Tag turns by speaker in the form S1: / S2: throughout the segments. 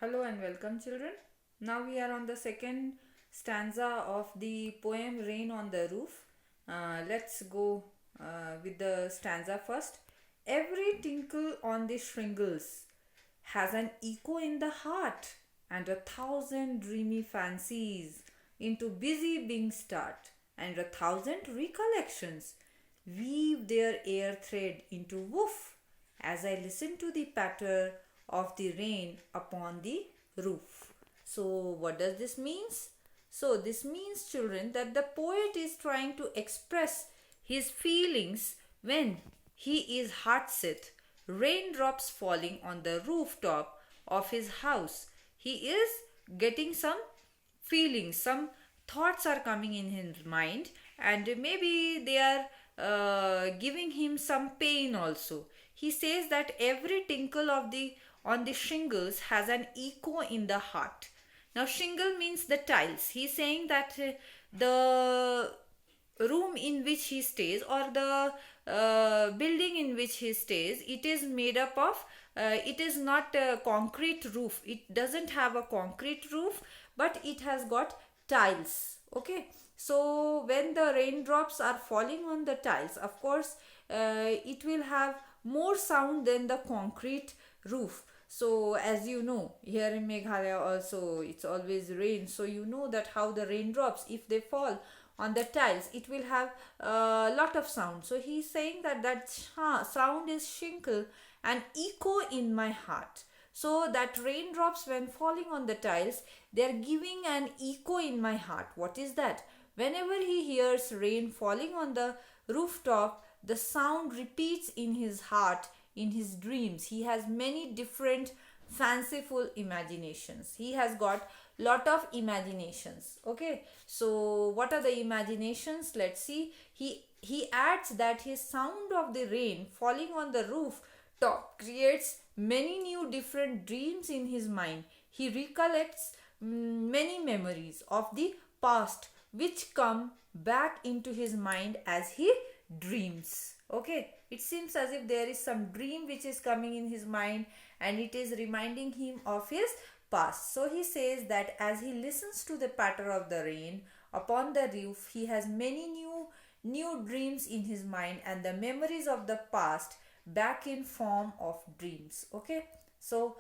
S1: Hello and welcome, children. Now we are on the second stanza of the poem Rain on the Roof. Let's go with the stanza first. Every tinkle on the shingles has an echo in the heart, and a thousand dreamy fancies into busy being start, and a thousand recollections weave their air thread into woof as I listen to the patter of the rain upon the roof. So, what does this means? So, this means, children, that the poet is trying to express his feelings when he is heartsick, raindrops falling on the rooftop of his house. He is getting some feelings, some thoughts are coming in his mind, and maybe they are giving him some pain also. He says that every tinkle of the on the shingles has an echo in the heart. Now shingle means the tiles. He's saying that the room in which he stays, or the building in which he stays, it is made up of it is not a concrete roof, it doesn't have a concrete roof, but it has got tiles. Okay, so when the raindrops are falling on the tiles, of course it will have more sound than the concrete roof. So as you know, here in Meghalaya also it's always rain, so you know that how the raindrops, if they fall on the tiles, it will have a lot of sound. So he's saying that sound is shinkle and echo in my heart. So that raindrops when falling on the tiles, they are giving an echo in my heart. What is that? Whenever he hears rain falling on the rooftop, the sound repeats in his heart, in his dreams. He has many different fanciful imaginations. He has got lot of imaginations. Okay, so what are the imaginations? Let's see. He adds that his sound of the rain falling on the roof top creates many new different dreams in his mind. He recollects many memories of the past which come back into his mind as he dreams. Okay, it seems as if there is some dream which is coming in his mind and it is reminding him of his past. So he says that as he listens to the patter of the rain upon the roof, he has many new dreams in his mind and the memories of the past back in form of dreams. Okay, so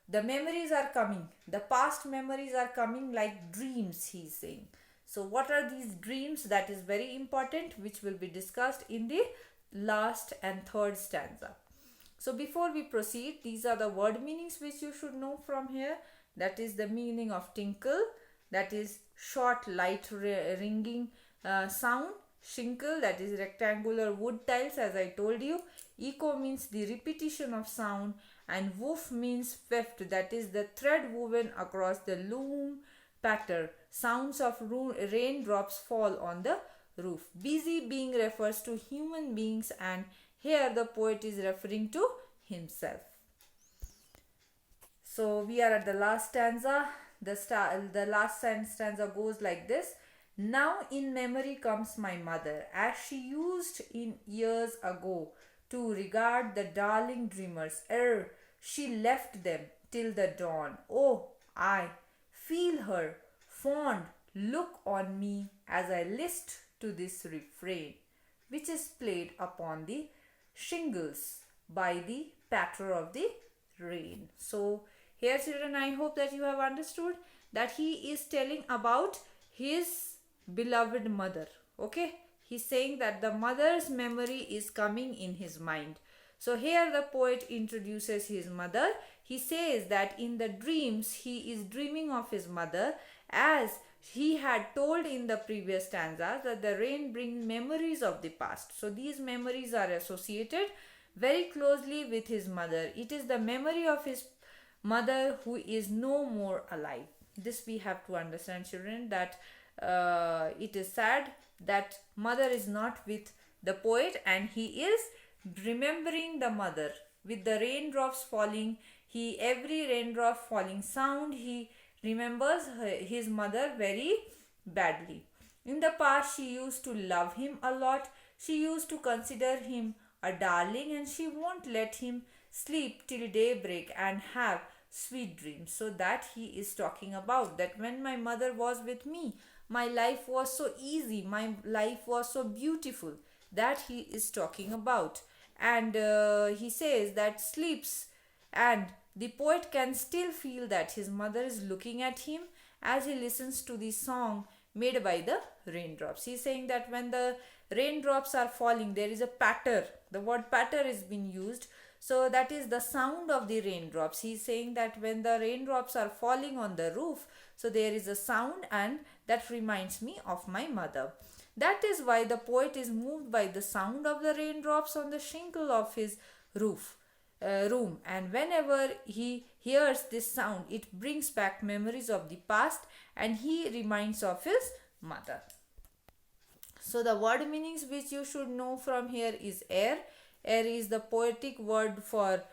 S1: the memories are coming, the past memories are coming like dreams, he's saying. So what are these dreams? That is very important, which will be discussed in the last and third stanza. So before we proceed, these are the word meanings which you should know from here. That is the meaning of tinkle, that is short light ringing sound. Shinkle, that is rectangular wood tiles, as I told you. Echo means the repetition of sound, and woof means weft, that is the thread woven across the loom patter. Sounds of raindrops fall on the roof. Busy being refers to human beings, and here the poet is referring to himself. So we are at the last stanza. The last stanza goes like this. Now in memory comes my mother, as she used in years ago to regard the darling dreamers ere she left them till the dawn. Oh, I feel her fond look on me as I list to this refrain, which is played upon the shingles by the patter of the rain. So here, children, I hope that you have understood that he is telling about his beloved mother. Okay, he's saying that the mother's memory is coming in his mind. So here the poet introduces his mother. He says that in the dreams he is dreaming of his mother, as he had told in the previous stanzas that the rain brings memories of the past. So these memories are associated very closely with his mother. It is the memory of his mother who is no more alive. This we have to understand, children, that it is sad that mother is not with the poet, and he is remembering the mother with the raindrops falling. Every raindrop falling sound, he remembers his mother very badly. In the past, she used to love him a lot. She used to consider him a darling, and she won't let him sleep till daybreak and have sweet dreams. So that he is talking about, that when my mother was with me, my life was so easy, my life was so beautiful. That he is talking about. And he says that sleeps, and the poet can still feel that his mother is looking at him as he listens to the song made by the raindrops. He is saying that when the raindrops are falling, there is a patter. The word patter is being used. So that is the sound of the raindrops. He is saying that when the raindrops are falling on the roof, so there is a sound, and that reminds me of my mother. That is why the poet is moved by the sound of the raindrops on the shingle of his room, and whenever he hears this sound, it brings back memories of the past, and he reminds of his mother. So the word meanings which you should know from here is air. Air is the poetic word for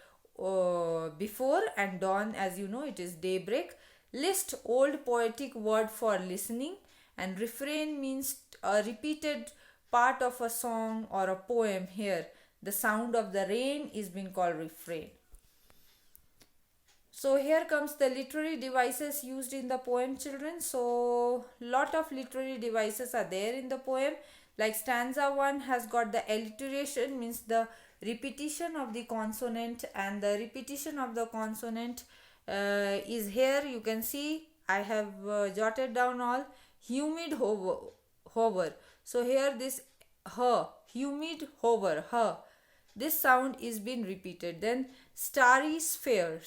S1: before, and dawn, as you know, it is daybreak. List, old poetic word for listening, and refrain means a repeated part of a song or a poem. Here the sound of the rain is being called refrain. So here comes the literary devices used in the poem, children. So lot of literary devices are there in the poem. Like stanza 1 has got the alliteration, means the repetition of the consonant, and the repetition of the consonant is here. You can see I have jotted down all. Humid hover. So here this humid hover, this sound is being repeated. Then starry sphere,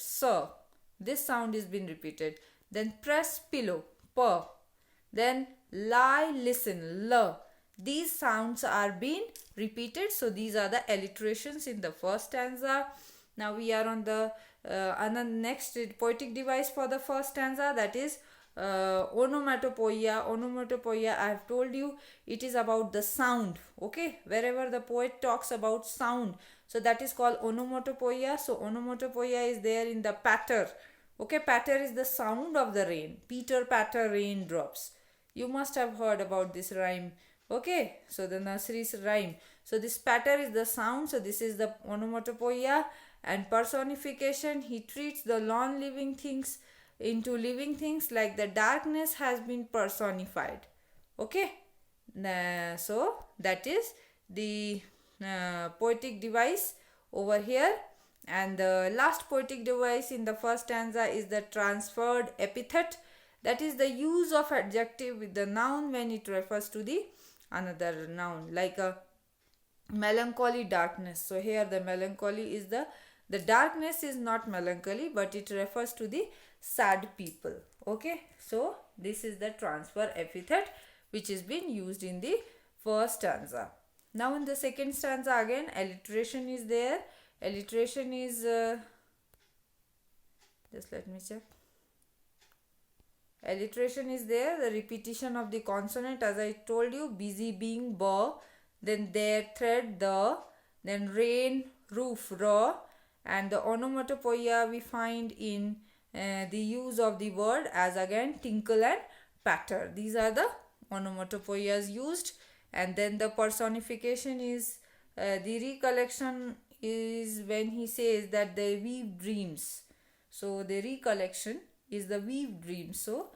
S1: this sound is being repeated. Then press pillow, then lie listen, these sounds are being repeated. So these are the alliterations in the first stanza. Now we are on the next poetic device for the first stanza, that is onomatopoeia. Onomatopoeia, I have told you, it is about the sound. Okay, wherever the poet talks about sound, so that is called onomatopoeia. So onomatopoeia is there in the patter. Okay, patter is the sound of the rain. Peter patter raindrops. You must have heard about this rhyme. Okay, so the nursery's rhyme. So this patter is the sound. So this is the onomatopoeia. And personification, he treats the non-living things into living things, like the darkness has been personified. Okay, so that is the poetic device over here. And the last poetic device in the first stanza is the transferred epithet. That is the use of adjective with the noun when it refers to the another noun, like a melancholy darkness. So here the melancholy is the darkness is not melancholy, but it refers to the sad people. Okay, so this is the transfer epithet which is being used in the first stanza. Now in the second stanza, again alliteration is there. Alliteration is just let me check. Alliteration is there, the repetition of the consonant, as I told you. Busy being, b, then there, thread, the, then rain, roof, ra. And the onomatopoeia we find in the use of the word as again tinkle and patter. These are the onomatopoeias used. And then the personification is the recollection is when he says that they weave dreams. So the recollection is the weave dreams. So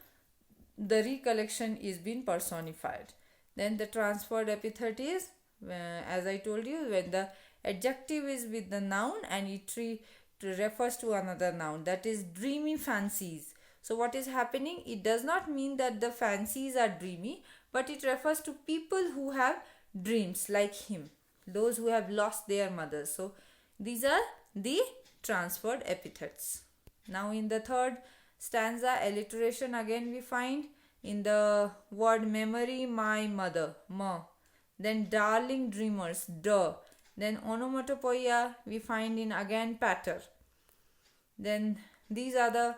S1: the recollection is being personified. Then the transferred epithet is as I told you, when the adjective is with the noun and it refers to another noun, that is dreamy fancies. So what is happening? It does not mean that the fancies are dreamy, but it refers to people who have dreams like him, those who have lost their mothers. So these are the transferred epithets. Now in the third stanza, alliteration again we find in the word memory, my mother, ma. Then darling dreamers, da. Then onomatopoeia we find in again patter. Then these are the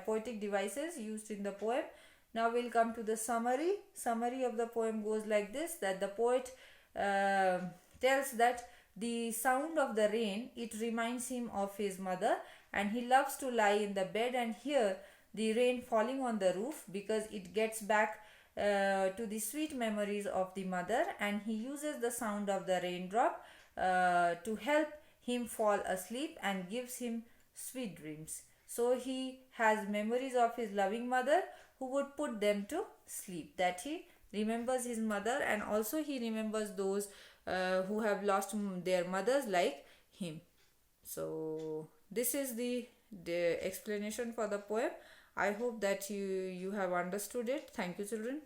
S1: poetic devices used in the poem. Now we'll come to the summary. Summary of the poem goes like this, that the poet tells that the sound of the rain, it reminds him of his mother, and he loves to lie in the bed and hear the rain falling on the roof because it gets back to the sweet memories of the mother, and he uses the sound of the raindrop to help him fall asleep and gives him sweet dreams. So he has memories of his loving mother who would put them to sleep. That he remembers his mother, and also he remembers those who have lost their mothers like him. So this is the explanation for the poem. I hope that you have understood it. Thank you, children.